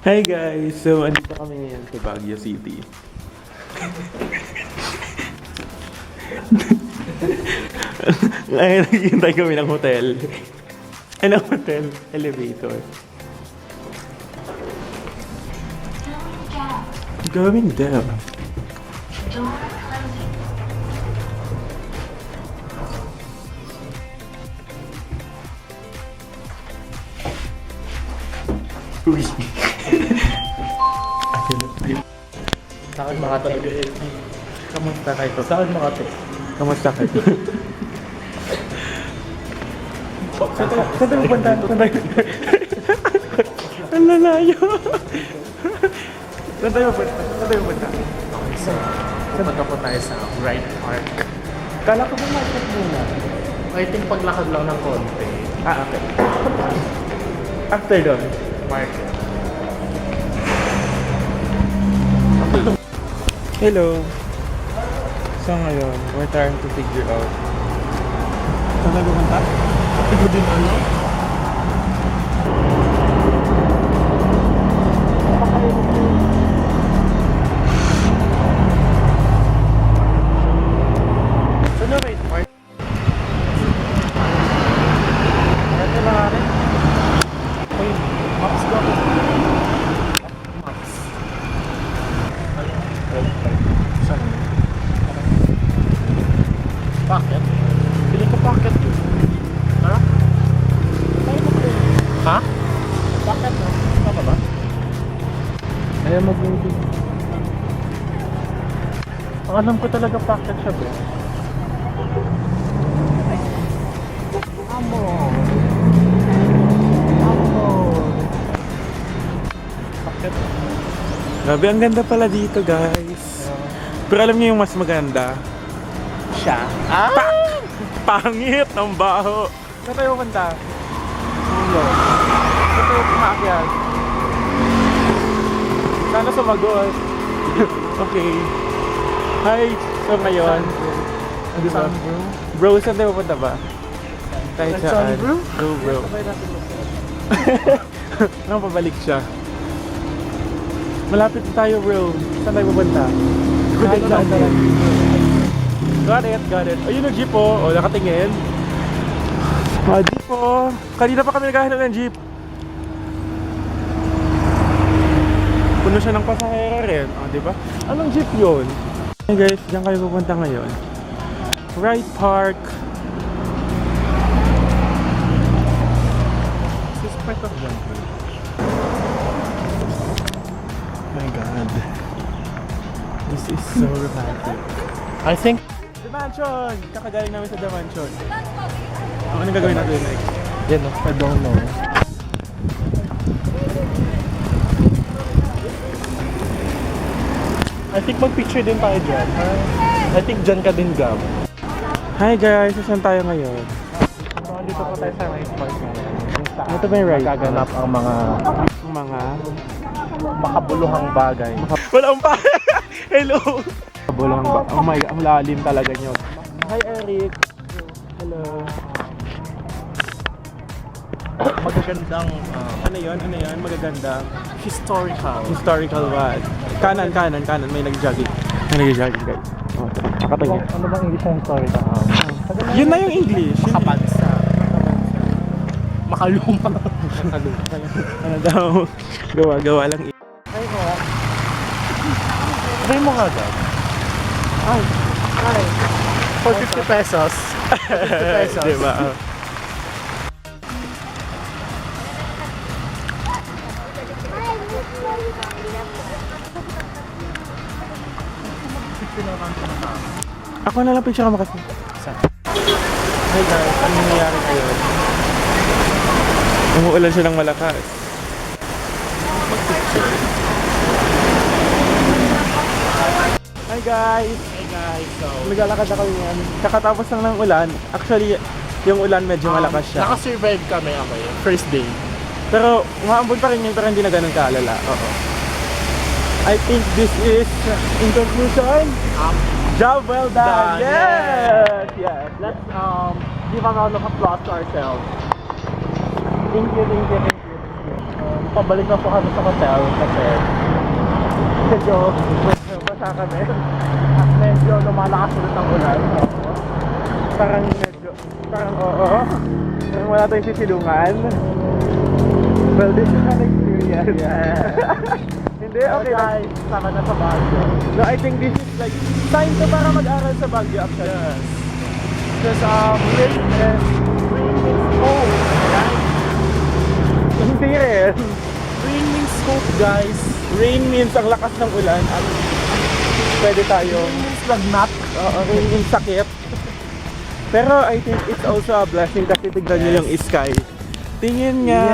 Hi guys! So, andito kami ngayon sa Baguio City. Ngayon, naghihintay kami ng hotel. Ay, ng hotel. Elevator. Going there. Uy! Saan Makati? Kamusta kayo? Saan Makati? Kamusta kayo? Saan tayo punta? Ang lalayo! Saan tayo punta? Okay, so pupunta po tayo sa Wright Park. Kala ko ba market muna? I think paglakad lang ng konti. Ah, okay. After doon. Market. Hello. So ngayon, we're trying to figure out. Saan tayo pupunta? Ito din ano? Saan na Wright Park? Ito lang natin. Uy, Max ko. Max. Saan? Pocket? Pili ko pocket yun. Ha? Ha? Pocket no? Tama ba? Ayaw mag-loading. Ang alam ko talaga pocket siya bro. Amo. Pocket. Grabe, ang ganda pala dito guys. Pero alam niyo yung mas maganda? Siya? Ah! Pangit ng baho. Saan tayo pupunta? Ulo. Saan tayo pumakyat? Sana sumagot. Okay. Hi! So ngayon, ano ba? Saan bro? Bro, saan tayo pupunta ba? Kahit Saan, saan. bro? Bro. Sabay natin mag-saan. Nang pabalik siya. Malapit na tayo bro. Saan tayo pupunta? Kahit saan tayo. Got it. Ayun yung jeep po. O, nakatingin. Jeep po. Kanina pa kami naghahanap ng jeep. Puno siya ng pasahero rin. O, diba? Anong jeep yun? Hey guys, diyan kayo pupunta ngayon. Wright Park. This is part of Jungle. My God. This is so romantic. I think The Mansion! Kakagaling namin sa The Mansion. Anong gagawin natin next? yan no? I don't know. I think mag-picture din tayo dyan. I think dyan ka din, Gab. Hi guys! Saan tayo ngayon? So, dito po tayo sa Wright Park ngayon. Ito ba yung Wright Park? Gaganap ang mga Mga... makabuluhang bagay. Walang pa! Hello! Kabulang ba? Oh my God, ang lalim talaga nyo. Hi Eric! Hello! Magagandang Ano yun? Magaganda. historical. Historical what? Kanan. May nag-jogging. Guys. Oh, nakatingin. Ano bang English ng historical? Yun na yung English. Makabansa. Makaluma. Ano daw? Gawa lang. Ay mo. Try mo nga, Gab. Ay. For 50 pesos. 50 pesos. Diba? Ako na lang picture ka makasi. Hi guys, ano nangyayari ngayon? Umuulan siya ng malakas. Hi guys! So, Naglalakad na kami ngayon. Kakatapos lang ng ulan. Actually, yung ulan medyo malakas siya. naka-survive kami, okay. First day. Pero umaambon pa rin yun, pero hindi na ganun kaalala. Oo. I think this is, in conclusion, job well done! Done, Yes! Let's give a round of applause to ourselves. Thank you. pabalik na po kami sa hotel kasi medyo basa kami. At medyo lumalakas ulit ang ulan. Parang oo. Parang wala tayong sisilungan. Well, this is an experience. Yeah. Hindi, okay lang. Guys, sama na sa Baguio. No, I think this is like time to para mag-aral sa Baguio actually. Yes. Because rain means hope, guys. Hindi rin. Rain means hope, guys. Rain means ang lakas ng ulan at pwede tayong Rain means lagnat. rain means sakit. Pero I think it's also a blessing kasi tignan nyo yung sky. Tingin nga.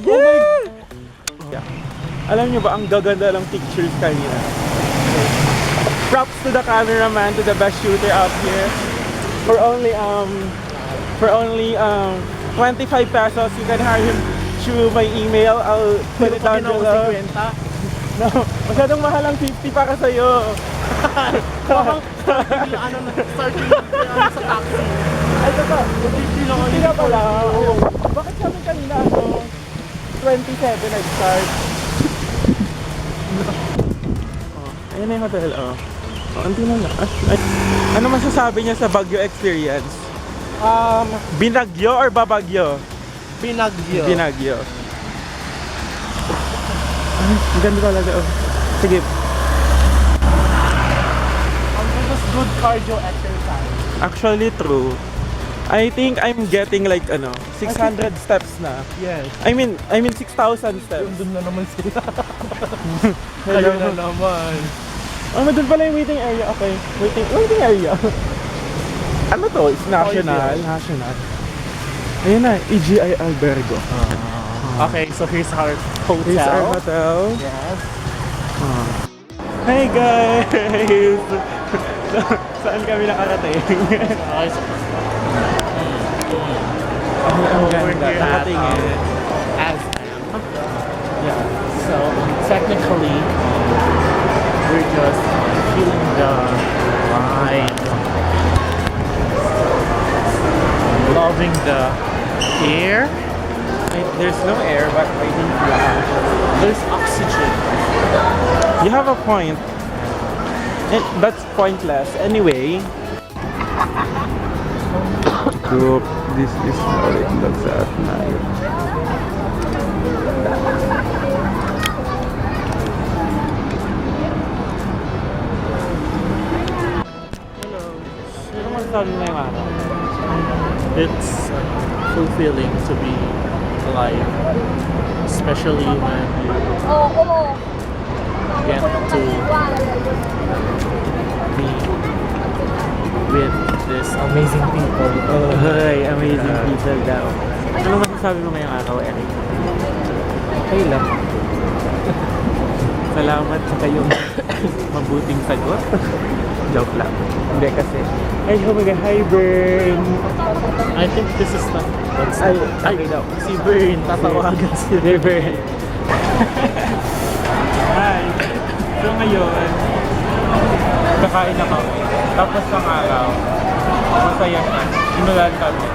Yes. Yeah! Yeah. Alam nyo ba, ang gaganda ng pictures kanina. Props to the cameraman, to the best shooter out here. For only 25 pesos, you can hire him through my email. I'll put it down below. No, masyadong mahal ang 50 para sa'yo. Sa taxi. Ay, ito. 50 nga pala. Oo. Bakit sabi kanina 27 nag-start? Ayan na yung hotel, hindi na lang. Ano masasabi niya sa Baguio experience? Binagyo or babagyo? Binagyo. Binagyo. Ay, ang ganda talaga. Sige. This is good cardio exercise. Actually, true. I think I'm getting like 600 steps na. Yes. I mean 6,000 steps. Doon na naman sila. Hello. Kayo na naman. Doon pala yung waiting area. Okay. Waiting area. Ano to? It's national. National. Ayun na, EGI Albergo. Okay, so here's our hotel. Here's our hotel. Yes. Hey guys! Saan kami nakarating? Okay, so Ang we're ganda. here at Nakatingin. Aspen. Yeah. So technically, we're just feeling the vibe, loving the air. There's no air, but I think There's oxygen. you have a point. That's pointless. Anyway. So, this is how it looks at night. Hello. Ano masasabi mo yung araw? It's fulfilling to be alive, especially when you get to be with this amazing people. Ay, amazing people daw. Ano masasabi mo ngayong araw, Eric? Okay lang. Salamat sa kayong mabuting sagot. Joke lang. Hindi kasi. Ay, oh my God, hi, Bern! I think this is the Ay, daw. si Bern, tatawagan si Hey, Bern! Hi! So ngayon, kakain na kami. Tapos ng araw, masaya na. Inulan kami.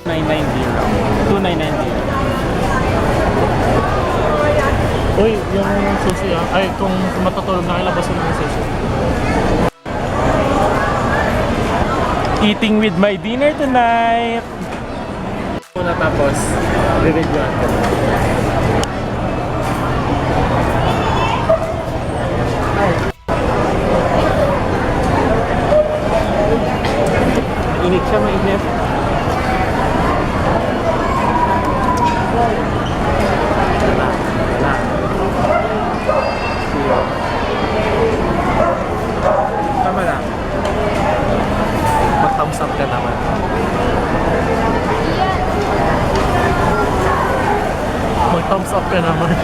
2990. Uy, yung susi ay kung matutulog na kayo, labas yung susi. Eating with my dinner tonight! Muna tapos, re-reviewan ko. Init siya, mainit. Tama lang. Mag-thumbs up ka naman. Mag-thumbs up ka naman.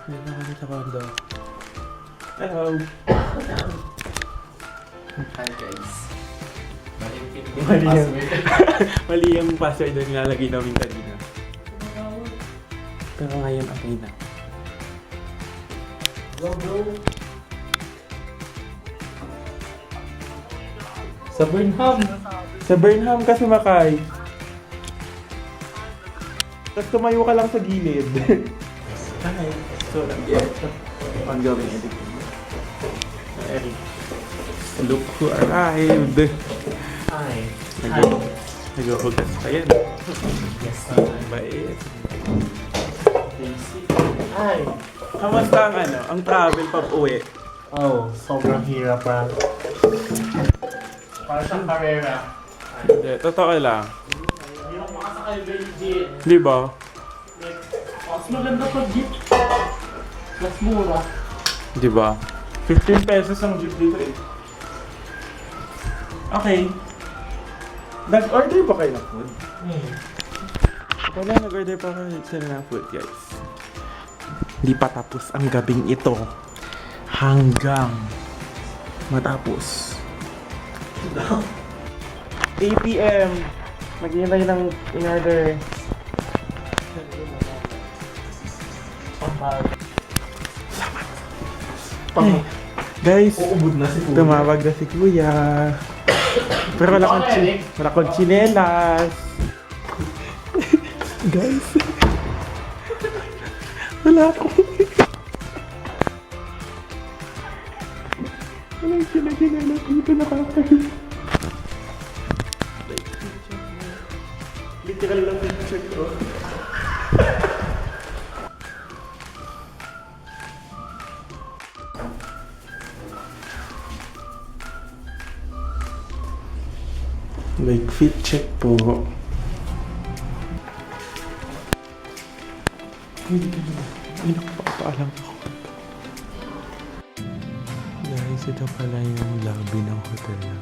Nakakita ko ang dog. Hello. Hi guys. Mali yung password na nilalagay namin kanina. Pero ngayon okay na. Go bro. Sa Burnham ka sumakay. Tapos tumayo ka lang sa gilid. Hi. So, ongoing editing. Eric. Look who arrived. Hi. Nag-uhugas pa yan. Yes, Bait. Hi. Kamusta ang ang travel pag uwi? Oh, sobrang hirap pa. Para siyang karera. Hindi, totoo lang. Hirap makasakay ba yung jeep? Di ba? Mas maganda pag jeep. Mas mura. Di ba? 15 pesos ang jeep dito eh. Okay. Nag-order ba kayo ng food? Wala, nag-order pa kayo sila ng food, guys. Hindi pa tapos ang gabing ito. Hanggang matapos. 8 p.m. Maghihintay ng in-order. Ay, guys, Uubod na si Kuya. tumawag na si Kuya. Pero wala akong tsinelas. Guys, wala akong walang tsinelas dito, nakakahiya. Literal lang yung check ko. Like fit check po. Ay, nakapapaalam ako. Guys, ito pala yung lobby ng hotel na.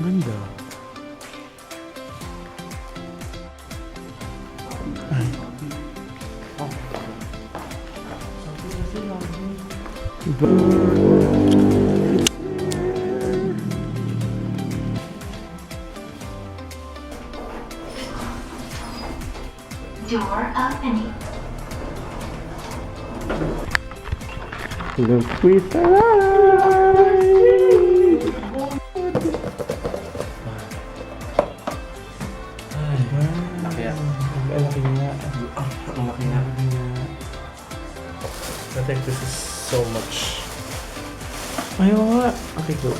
Ganda. Ay. Door opening. Look, we arrived! Laki yan. Ang laki nga. Ang laki nga. I think this is so much. Ayaw nga. Okay, go.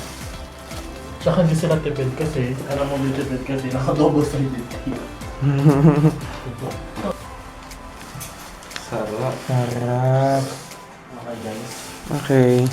Tsaka hindi sila tipid kasi, alam mo may tipid kasi naka-double-sided tape. Sarap. Okay guys. Okay.